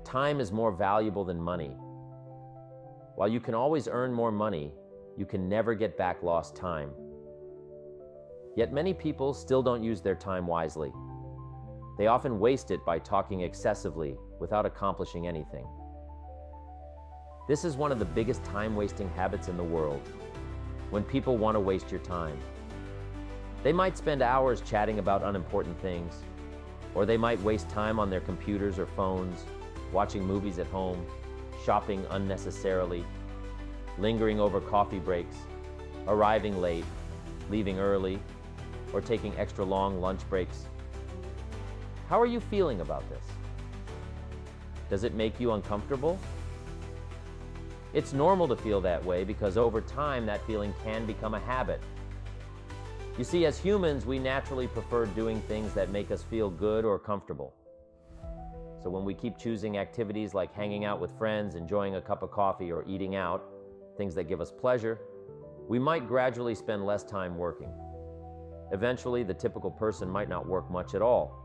time is more valuable than money. While you can always earn more money, you can never get back lost time. Yet many people still don't use their time wisely. They often waste it by talking excessively without accomplishing anything. This is one of the biggest time-wasting habits in the world, when people want to waste your time. They might spend hours chatting about unimportant things, or they might waste time on their computers or phones, watching movies at home, shopping unnecessarily, lingering over coffee breaks, arriving late, leaving early, or taking extra long lunch breaks. How are you feeling about this? Does it make you uncomfortable? It's normal to feel that way because over time that feeling can become a habit. You see, as humans, we naturally prefer doing things that make us feel good or comfortable. So when we keep choosing activities like hanging out with friends, enjoying a cup of coffee, or eating out, things that give us pleasure, we might gradually spend less time working. Eventually, the typical person might not work much at all.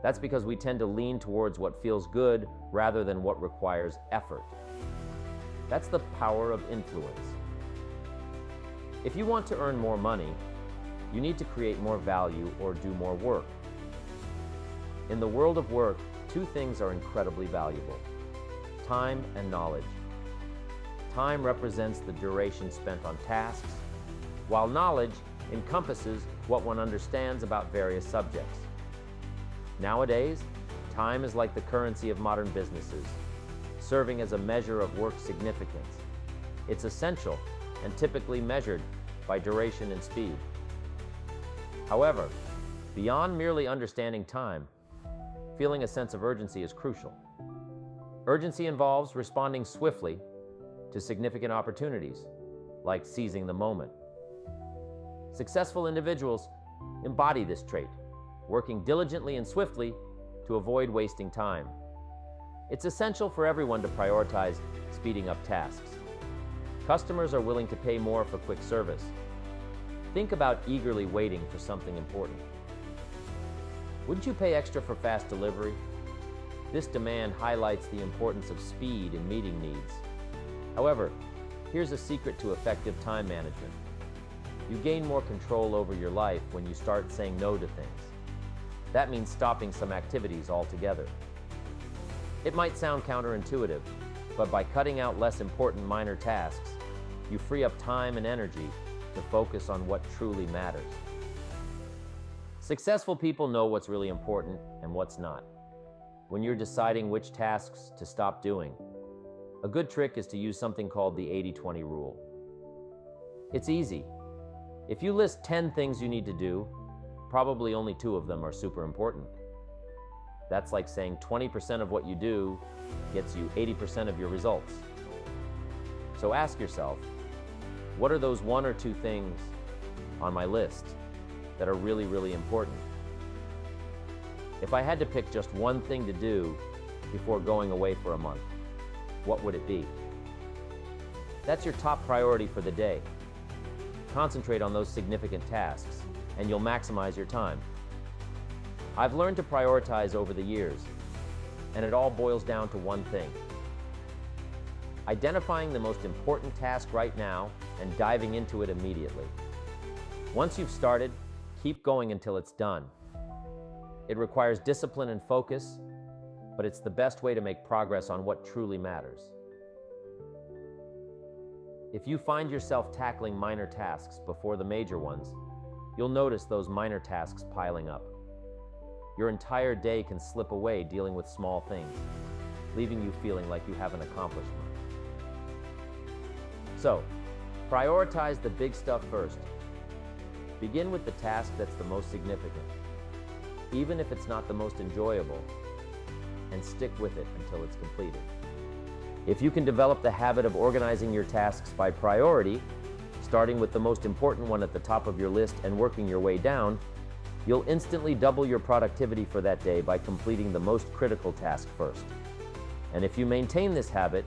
That's because we tend to lean towards what feels good rather than what requires effort. That's the power of influence. If you want to earn more money, you need to create more value or do more work. In the world of work, two things are incredibly valuable: time and knowledge. Time represents the duration spent on tasks, while knowledge encompasses what one understands about various subjects. Nowadays, time is like the currency of modern businesses, serving as a measure of work significance. It's essential and typically measured by duration and speed. However, beyond merely understanding time, feeling a sense of urgency is crucial. Urgency involves responding swiftly to significant opportunities, like seizing the moment. Successful individuals embody this trait, working diligently and swiftly to avoid wasting time. It's essential for everyone to prioritize speeding up tasks. Customers are willing to pay more for quick service. Think about eagerly waiting for something important. Wouldn't you pay extra for fast delivery? This demand highlights the importance of speed in meeting needs. However, here's a secret to effective time management. You gain more control over your life when you start saying no to things. That means stopping some activities altogether. It might sound counterintuitive, but by cutting out less important minor tasks, you free up time and energy to focus on what truly matters. Successful people know what's really important and what's not. When you're deciding which tasks to stop doing, a good trick is to use something called the 80-20 rule. It's easy. If you list 10 things you need to do, probably only 2 of them are super important. That's like saying 20% of what you do gets you 80% of your results. So ask yourself, what are those 1 or 2 things on my list that are really, really important? If I had to pick just one thing to do before going away for a month, what would it be? That's your top priority for the day. Concentrate on those significant tasks, and you'll maximize your time. I've learned to prioritize over the years, and it all boils down to one thing: identifying the most important task right now and diving into it immediately. Once you've started, keep going until it's done. It requires discipline and focus, but it's the best way to make progress on what truly matters. If you find yourself tackling minor tasks before the major ones, you'll notice those minor tasks piling up. Your entire day can slip away dealing with small things, leaving you feeling like you haven't accomplished much. So, prioritize the big stuff first. Begin with the task that's the most significant, even if it's not the most enjoyable, and stick with it until it's completed. If you can develop the habit of organizing your tasks by priority, starting with the most important one at the top of your list and working your way down, you'll instantly double your productivity for that day by completing the most critical task first. And if you maintain this habit,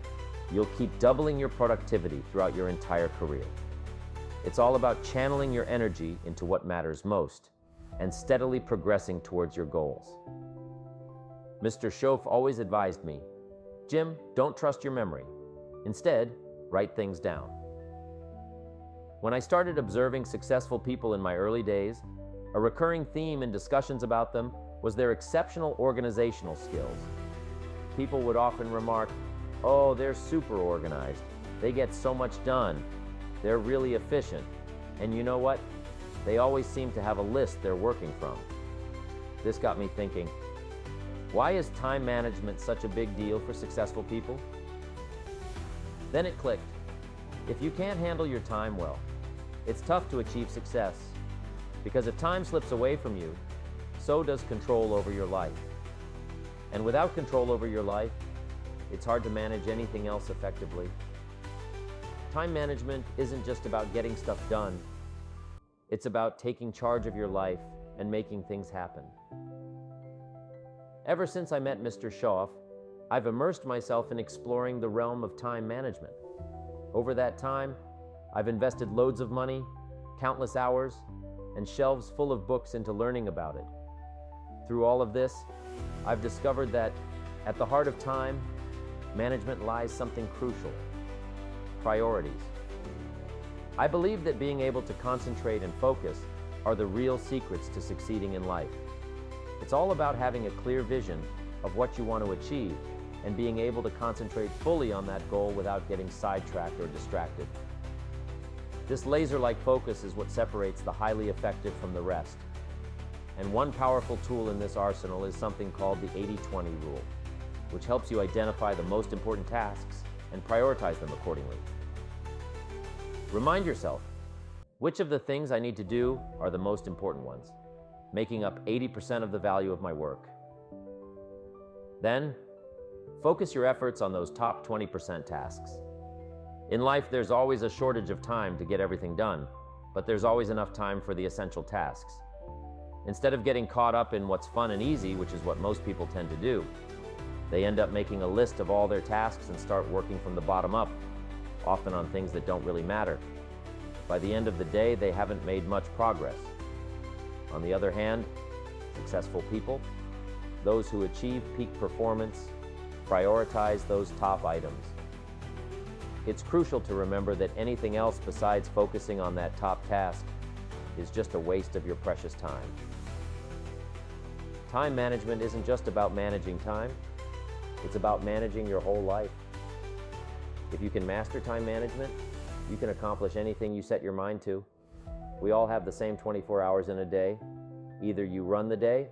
you'll keep doubling your productivity throughout your entire career. It's all about channeling your energy into what matters most and steadily progressing towards your goals. Mr. Schoaf always advised me, Jim, don't trust your memory. Instead, write things down. When I started observing successful people in my early days, a recurring theme in discussions about them was their exceptional organizational skills. People would often remark, "Oh, they're super organized. They get so much done. They're really efficient. And you know what? They always seem to have a list they're working from." This got me thinking, why is time management such a big deal for successful people? Then it clicked. If you can't handle your time well, it's tough to achieve success. Because if time slips away from you, so does control over your life. And without control over your life, it's hard to manage anything else effectively. Time management isn't just about getting stuff done. It's about taking charge of your life and making things happen. Ever since I met Mr. Schoff, I've immersed myself in exploring the realm of time management. Over that time, I've invested loads of money, countless hours, and shelves full of books into learning about it. Through all of this, I've discovered that at the heart of time management lies something crucial: priorities. I believe that being able to concentrate and focus are the real secrets to succeeding in life. It's all about having a clear vision of what you want to achieve and being able to concentrate fully on that goal without getting sidetracked or distracted. This laser-like focus is what separates the highly effective from the rest. And one powerful tool in this arsenal is something called the 80-20 rule, which helps you identify the most important tasks and prioritize them accordingly. Remind yourself, which of the things I need to do are the most important ones, making up 80% of the value of my work. Then, focus your efforts on those top 20% tasks. In life, there's always a shortage of time to get everything done, but there's always enough time for the essential tasks. Instead of getting caught up in what's fun and easy, which is what most people tend to do, they end up making a list of all their tasks and start working from the bottom up, often on things that don't really matter. By the end of the day, they haven't made much progress. On the other hand, successful people, those who achieve peak performance, prioritize those top items. It's crucial to remember that anything else besides focusing on that top task is just a waste of your precious time. Time management isn't just about managing time, it's about managing your whole life. If you can master time management, you can accomplish anything you set your mind to. We all have the same 24 hours in a day. Either you run the day,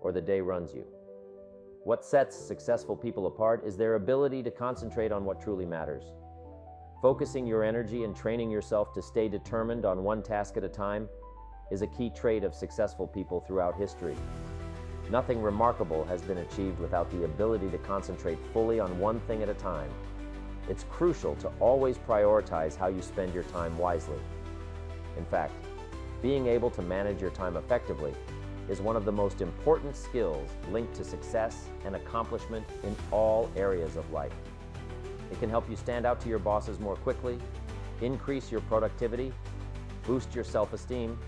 or the day runs you. What sets successful people apart is their ability to concentrate on what truly matters. Focusing your energy and training yourself to stay determined on one task at a time is a key trait of successful people throughout history. Nothing remarkable has been achieved without the ability to concentrate fully on one thing at a time. It's crucial to always prioritize how you spend your time wisely. In fact, being able to manage your time effectively is one of the most important skills linked to success and accomplishment in all areas of life. It can help you stand out to your bosses more quickly, increase your productivity, boost your self-esteem,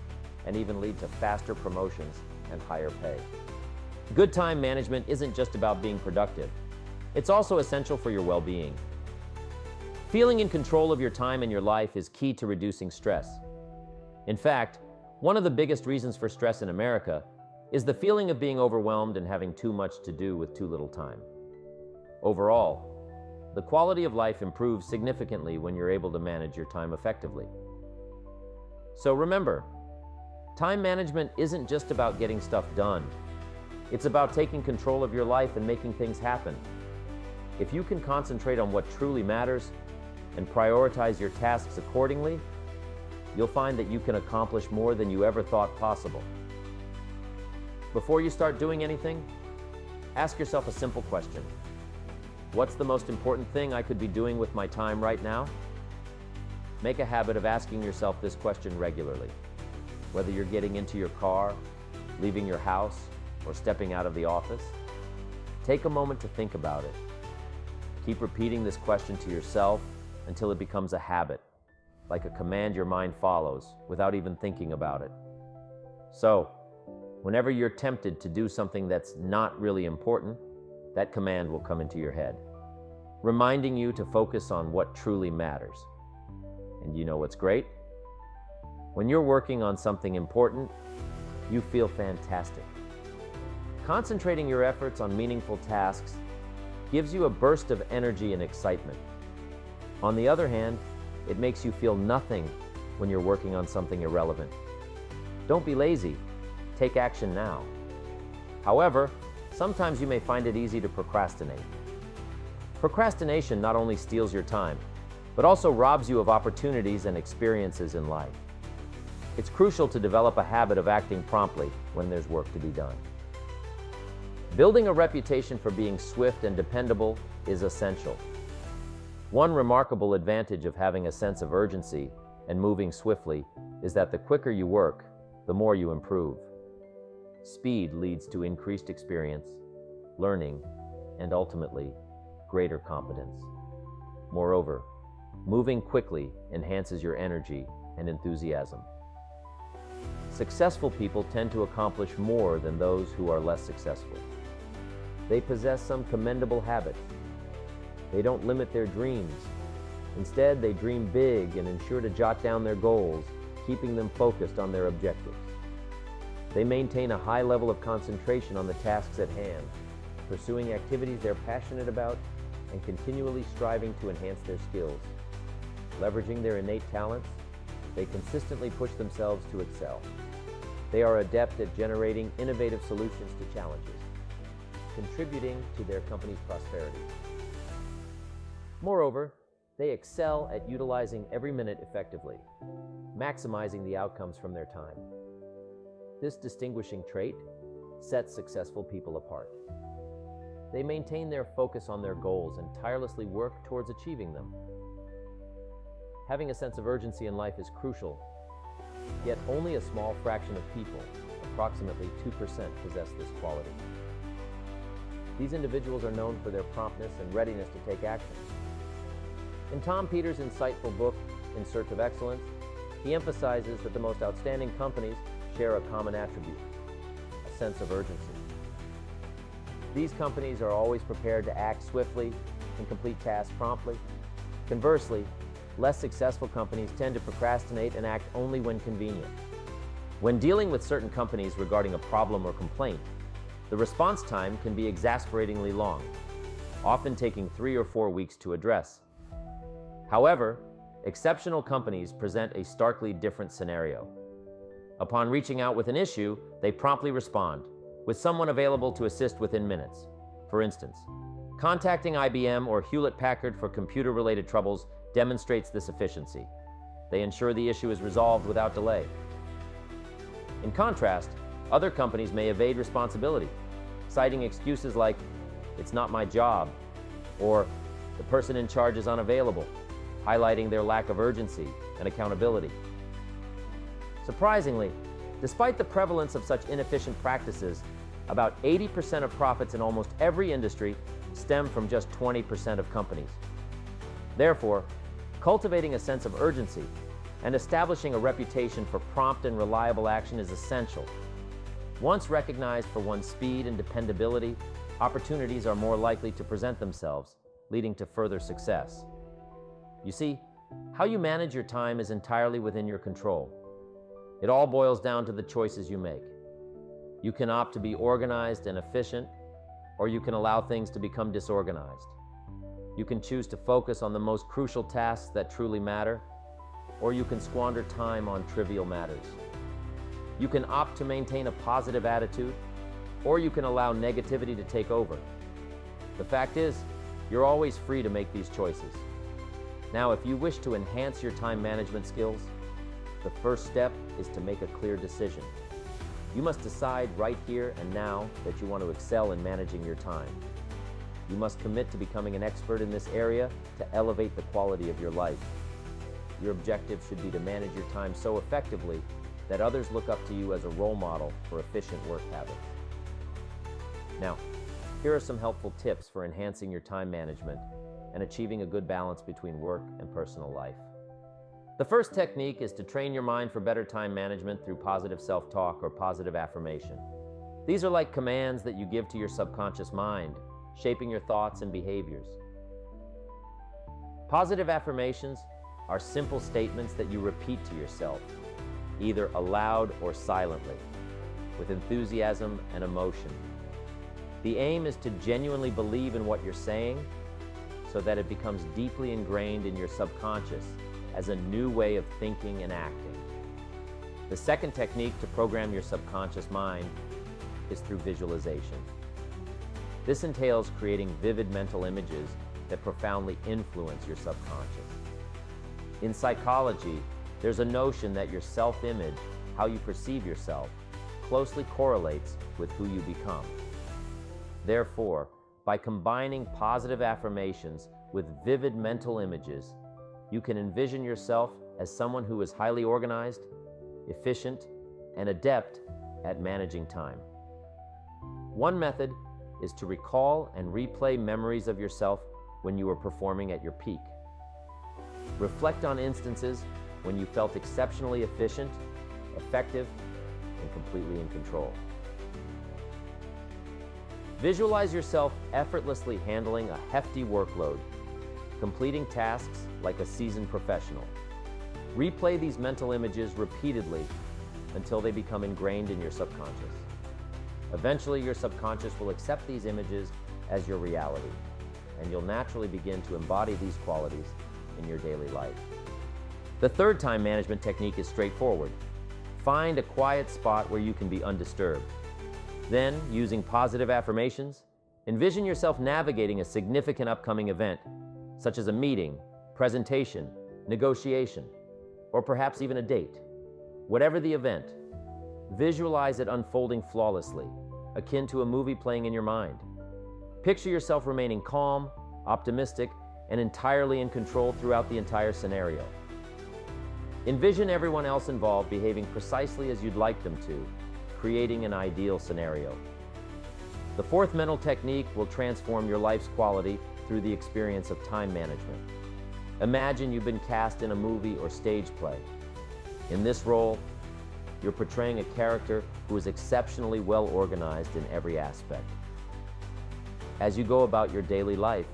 and even lead to faster promotions and higher pay. Good time management isn't just about being productive. It's also essential for your well-being. Feeling in control of your time and your life is key to reducing stress. In fact, one of the biggest reasons for stress in America is the feeling of being overwhelmed and having too much to do with too little time. Overall, the quality of life improves significantly when you're able to manage your time effectively. So remember, time management isn't just about getting stuff done. It's about taking control of your life and making things happen. If you can concentrate on what truly matters and prioritize your tasks accordingly, you'll find that you can accomplish more than you ever thought possible. Before you start doing anything, ask yourself a simple question. What's the most important thing I could be doing with my time right now? Make a habit of asking yourself this question regularly. Whether you're getting into your car, leaving your house, or stepping out of the office, take a moment to think about it. Keep repeating this question to yourself until it becomes a habit, like a command your mind follows without even thinking about it. So, whenever you're tempted to do something that's not really important, that command will come into your head. reminding you to focus on what truly matters. And you know what's great? When you're working on something important, you feel fantastic. Concentrating your efforts on meaningful tasks gives you a burst of energy and excitement. On the other hand, it makes you feel nothing when you're working on something irrelevant. Don't be lazy. Take action now. However, sometimes you may find it easy to procrastinate. Procrastination not only steals your time, but also robs you of opportunities and experiences in life. It's crucial to develop a habit of acting promptly when there's work to be done. Building a reputation for being swift and dependable is essential. One remarkable advantage of having a sense of urgency and moving swiftly is that the quicker you work, the more you improve. Speed leads to increased experience, learning, and ultimately, greater competence. Moreover, moving quickly enhances your energy and enthusiasm. Successful people tend to accomplish more than those who are less successful. They possess some commendable habits. They don't limit their dreams. Instead, they dream big and ensure to jot down their goals, keeping them focused on their objectives. They maintain a high level of concentration on the tasks at hand, pursuing activities they're passionate about and continually striving to enhance their skills. Leveraging their innate talents, they consistently push themselves to excel. They are adept at generating innovative solutions to challenges, contributing to their company's prosperity. Moreover, they excel at utilizing every minute effectively, maximizing the outcomes from their time. This distinguishing trait sets successful people apart. They maintain their focus on their goals and tirelessly work towards achieving them. Having a sense of urgency in life is crucial, yet only a small fraction of people, approximately 2%, possess this quality. These individuals are known for their promptness and readiness to take action. In Tom Peters' insightful book, In Search of Excellence, he emphasizes that the most outstanding companies share a common attribute: a sense of urgency. These companies are always prepared to act swiftly and complete tasks promptly. Conversely, less successful companies tend to procrastinate and act only when convenient. When dealing with certain companies regarding a problem or complaint, the response time can be exasperatingly long, often taking 3 or 4 weeks to address. However, exceptional companies present a starkly different scenario. Upon reaching out with an issue, they promptly respond, with someone available to assist within minutes. For instance, contacting IBM or Hewlett-Packard for computer-related troubles demonstrates this efficiency. They ensure the issue is resolved without delay. In contrast, other companies may evade responsibility, citing excuses like, "It's not my job," or "The person in charge is unavailable," highlighting their lack of urgency and accountability. Surprisingly, despite the prevalence of such inefficient practices, about 80% of profits in almost every industry stem from just 20% of companies. Therefore, cultivating a sense of urgency and establishing a reputation for prompt and reliable action is essential. Once recognized for one's speed and dependability, opportunities are more likely to present themselves, leading to further success. You see, how you manage your time is entirely within your control. It all boils down to the choices you make. You can opt to be organized and efficient, or you can allow things to become disorganized. You can choose to focus on the most crucial tasks that truly matter, or you can squander time on trivial matters. You can opt to maintain a positive attitude, or you can allow negativity to take over. The fact is, you're always free to make these choices. Now, if you wish to enhance your time management skills, the first step is to make a clear decision. You must decide right here and now that you want to excel in managing your time. You must commit to becoming an expert in this area to elevate the quality of your life. Your objective should be to manage your time so effectively that others look up to you as a role model for efficient work habits. Now, here are some helpful tips for enhancing your time management and achieving a good balance between work and personal life. The first technique is to train your mind for better time management through positive self-talk or positive affirmation. These are like commands that you give to your subconscious mind, shaping your thoughts and behaviors. Positive affirmations are simple statements that you repeat to yourself, either aloud or silently, with enthusiasm and emotion. The aim is to genuinely believe in what you're saying so that it becomes deeply ingrained in your subconscious as a new way of thinking and acting. The second technique to program your subconscious mind is through visualization. This entails creating vivid mental images that profoundly influence your subconscious. In psychology, there's a notion that your self-image, how you perceive yourself, closely correlates with who you become. Therefore, by combining positive affirmations with vivid mental images, you can envision yourself as someone who is highly organized, efficient, and adept at managing time. One method is to recall and replay memories of yourself when you were performing at your peak. Reflect on instances when you felt exceptionally efficient, effective, and completely in control. Visualize yourself effortlessly handling a hefty workload, completing tasks like a seasoned professional. Replay these mental images repeatedly until they become ingrained in your subconscious. Eventually, your subconscious will accept these images as your reality, and you'll naturally begin to embody these qualities in your daily life. The third time management technique is straightforward. Find a quiet spot where you can be undisturbed. Then, using positive affirmations, envision yourself navigating a significant upcoming event, such as a meeting, presentation, negotiation, or perhaps even a date. Whatever the event, visualize it unfolding flawlessly, akin to a movie playing in your mind. Picture yourself remaining calm, optimistic, and entirely in control throughout the entire scenario. Envision everyone else involved behaving precisely as you'd like them to, creating an ideal scenario. The fourth mental technique will transform your life's quality through the experience of time management. Imagine you've been cast in a movie or stage play. In this role, you're portraying a character who is exceptionally well organized in every aspect. As you go about your daily life,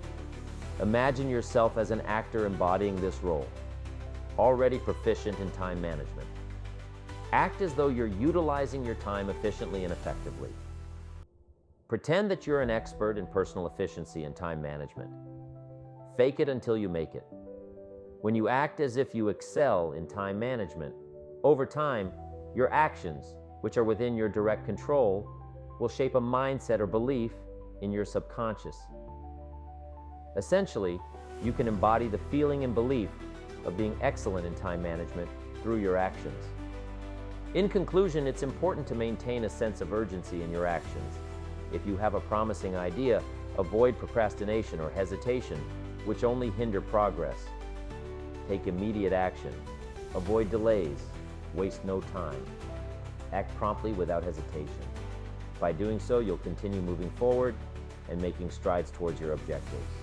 imagine yourself as an actor embodying this role, already proficient in time management. Act as though you're utilizing your time efficiently and effectively. Pretend that you're an expert in personal efficiency and time management. Fake it until you make it. When you act as if you excel in time management, over time, your actions, which are within your direct control, will shape a mindset or belief in your subconscious. Essentially, you can embody the feeling and belief of being excellent in time management through your actions. In conclusion, it's important to maintain a sense of urgency in your actions. If you have a promising idea, avoid procrastination or hesitation, which only hinder progress. Take immediate action. Avoid delays. Waste no time. Act promptly without hesitation. By doing so, you'll continue moving forward and making strides towards your objectives.